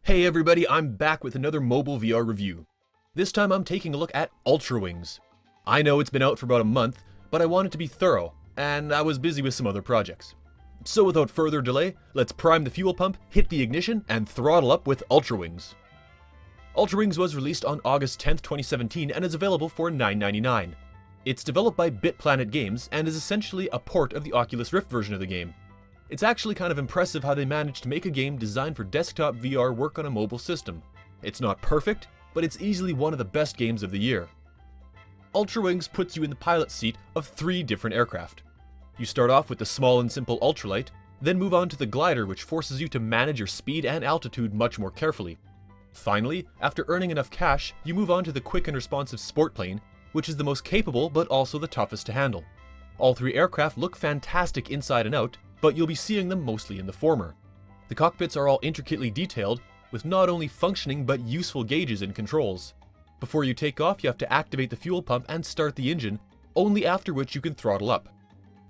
Hey everybody, I'm back with another mobile VR review. This time I'm taking a look at Ultrawings. I know it's been out for about a month, but I want it to be thorough, and I was busy with some other projects. So without further delay, let's prime the fuel pump, hit the ignition, and throttle up with Ultrawings. Ultrawings was released on August 10th, 2017 and is available for $9.99. It's developed by BitPlanet Games and is essentially a port of the Oculus Rift version of the game. It's actually kind of impressive how they managed to make a game designed for desktop VR work on a mobile system. It's not perfect, but it's easily one of the best games of the year. Ultrawings puts you in the pilot seat of 3 different aircraft. You start off with the small and simple ultralight, then move on to the glider, which forces you to manage your speed and altitude much more carefully. Finally, after earning enough cash, you move on to the quick and responsive sport plane, which is the most capable but also the toughest to handle. All 3 aircraft look fantastic inside and out, but you'll be seeing them mostly in the former. The cockpits are all intricately detailed, with not only functioning but useful gauges and controls. Before you take off, you have to activate the fuel pump and start the engine, only after which you can throttle up.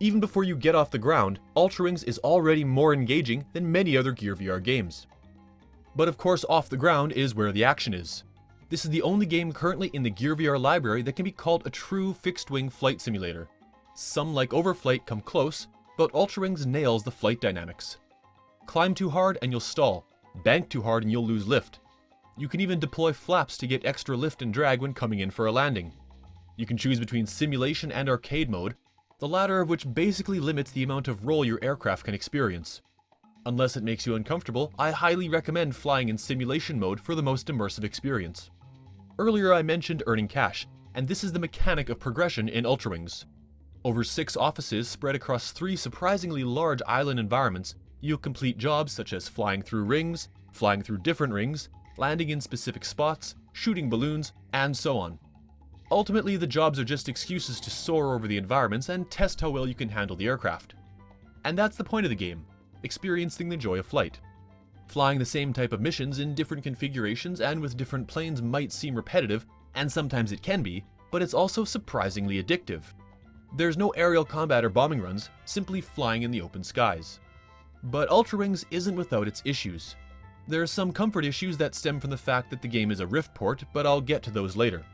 Even before you get off the ground, Ultrawings is already more engaging than many other GearVR games. But of course, off the ground is where the action is. This is the only game currently in the GearVR library that can be called a true fixed-wing flight simulator. Some like Overflight come close, but Ultrawings nails the flight dynamics. Climb too hard and you'll stall, bank too hard and you'll lose lift. You can even deploy flaps to get extra lift and drag when coming in for a landing. You can choose between simulation and arcade mode, the latter of which basically limits the amount of roll your aircraft can experience. Unless it makes you uncomfortable, I highly recommend flying in simulation mode for the most immersive experience. Earlier I mentioned earning cash, and this is the mechanic of progression in Ultrawings. Over 6 offices spread across 3 surprisingly large island environments, you'll complete jobs such as flying through rings, flying through different rings, landing in specific spots, shooting balloons, and so on. Ultimately, the jobs are just excuses to soar over the environments and test how well you can handle the aircraft. And that's the point of the game, experiencing the joy of flight. Flying the same type of missions in different configurations and with different planes might seem repetitive, and sometimes it can be, but it's also surprisingly addictive. There's no aerial combat or bombing runs, simply flying in the open skies. But Ultrawings isn't without its issues. There are some comfort issues that stem from the fact that the game is a Rift port, but I'll get to those later.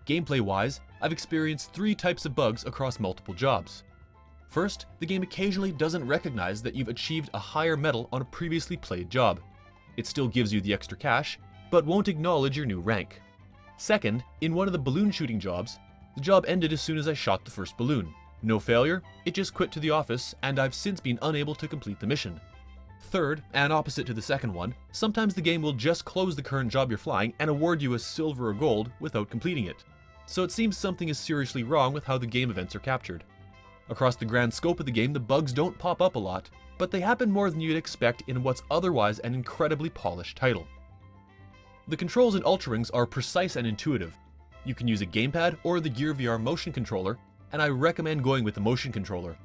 Gameplay-wise, I've experienced 3 types of bugs across multiple jobs. First, the game occasionally doesn't recognize that you've achieved a higher medal on a previously played job. It still gives you the extra cash, but won't acknowledge your new rank. Second, in one of the balloon shooting jobs, the job ended as soon as I shot the first balloon. No failure, it just quit to the office, and I've since been unable to complete the mission. Third, and opposite to the second one, sometimes the game will just close the current job you're flying and award you a silver or gold without completing it. So it seems something is seriously wrong with how the game events are captured. Across the grand scope of the game, the bugs don't pop up a lot, but they happen more than you'd expect in what's otherwise an incredibly polished title. The controls in Ultrawings are precise and intuitive. You can use a gamepad or the GearVR motion controller, and I recommend going with the motion controller.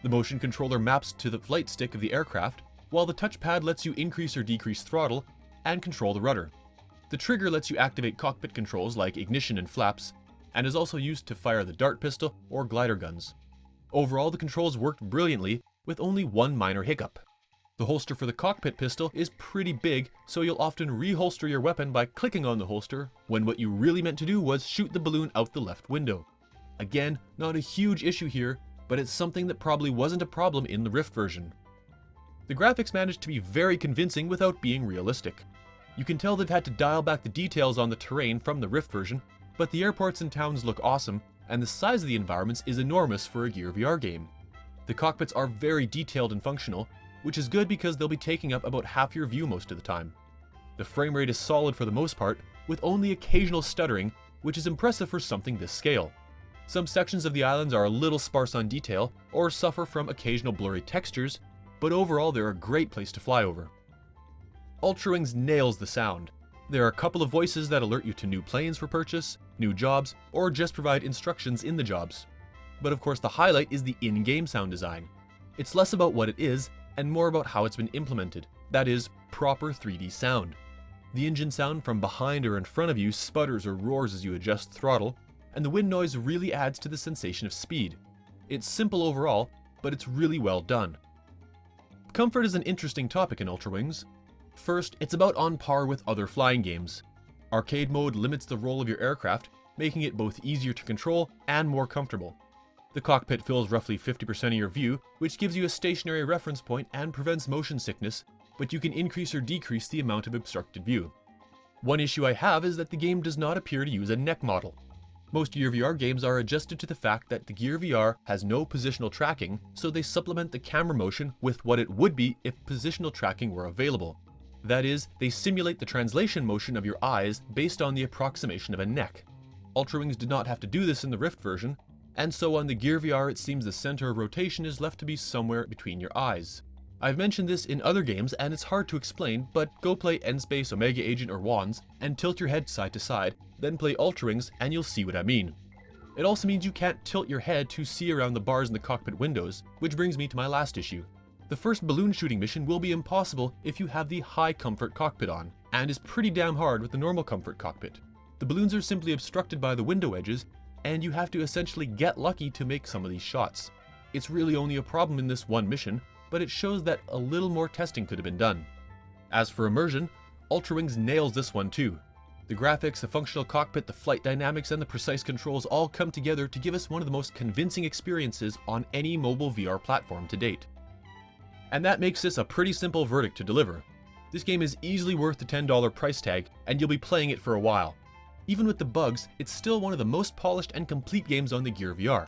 The motion controller maps to the flight stick of the aircraft, while the touchpad lets you increase or decrease throttle and control the rudder. The trigger lets you activate cockpit controls like ignition and flaps, and is also used to fire the dart pistol or glider guns. Overall, the controls worked brilliantly, with only one minor hiccup. The holster for the cockpit pistol is pretty big, so you'll often reholster your weapon by clicking on the holster, when what you really meant to do was shoot the balloon out the left window. Again, not a huge issue here, but it's something that probably wasn't a problem in the Rift version. The graphics managed to be very convincing without being realistic. You can tell they've had to dial back the details on the terrain from the Rift version, but the airports and towns look awesome, and the size of the environments is enormous for a GearVR game. The cockpits are very detailed and functional, which is good because they'll be taking up about half your view most of the time. The frame rate is solid for the most part, with only occasional stuttering, which is impressive for something this scale. Some sections of the islands are a little sparse on detail, or suffer from occasional blurry textures, but overall they're a great place to fly over. Ultrawings nails the sound. There are a couple of voices that alert you to new planes for purchase, new jobs, or just provide instructions in the jobs. But of course the highlight is the in-game sound design. It's less about what it is, and more about how it's been implemented, that is, proper 3D sound. The engine sound from behind or in front of you sputters or roars as you adjust throttle, and the wind noise really adds to the sensation of speed. It's simple overall, but it's really well done. Comfort is an interesting topic in Ultrawings. First, it's about on par with other flying games. Arcade mode limits the roll of your aircraft, making it both easier to control and more comfortable. The cockpit fills roughly 50% of your view, which gives you a stationary reference point and prevents motion sickness, but you can increase or decrease the amount of obstructed view. One issue I have is that the game does not appear to use a neck model. Most GearVR games are adjusted to the fact that the GearVR has no positional tracking, so they supplement the camera motion with what it would be if positional tracking were available. That is, they simulate the translation motion of your eyes based on the approximation of a neck. Ultrawings did not have to do this in the Rift version, and so on the GearVR it seems the center of rotation is left to be somewhere between your eyes. I've mentioned this in other games and it's hard to explain, but go play N-Space, Omega Agent or Wands and tilt your head side to side, then play Ultrawings and you'll see what I mean. It also means you can't tilt your head to see around the bars in the cockpit windows, which brings me to my last issue. The first balloon shooting mission will be impossible if you have the high comfort cockpit on, and is pretty damn hard with the normal comfort cockpit. The balloons are simply obstructed by the window edges, and you have to essentially get lucky to make some of these shots. It's really only a problem in this one mission, but it shows that a little more testing could have been done. As for immersion, Ultrawings nails this one too. The graphics, the functional cockpit, the flight dynamics, and the precise controls all come together to give us one of the most convincing experiences on any mobile VR platform to date. And that makes this a pretty simple verdict to deliver. This game is easily worth the $10 price tag, and you'll be playing it for a while. Even with the bugs, it's still one of the most polished and complete games on the GearVR.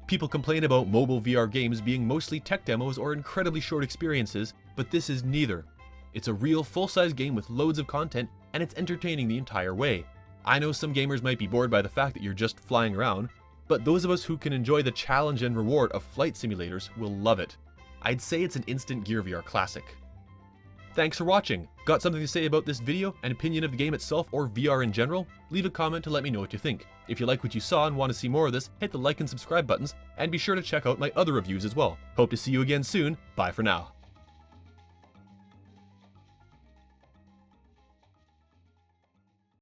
People complain about mobile VR games being mostly tech demos or incredibly short experiences, but this is neither. It's a real full-size game with loads of content, and it's entertaining the entire way. I know some gamers might be bored by the fact that you're just flying around, but those of us who can enjoy the challenge and reward of flight simulators will love it. I'd say it's an instant GearVR classic. Thanks for watching. Got something to say about this video, an opinion of the game itself, or VR in general? Leave a comment to let me know what you think. If you like what you saw and want to see more of this, hit the like and subscribe buttons, and be sure to check out my other reviews as well. Hope to see you again soon. Bye for now.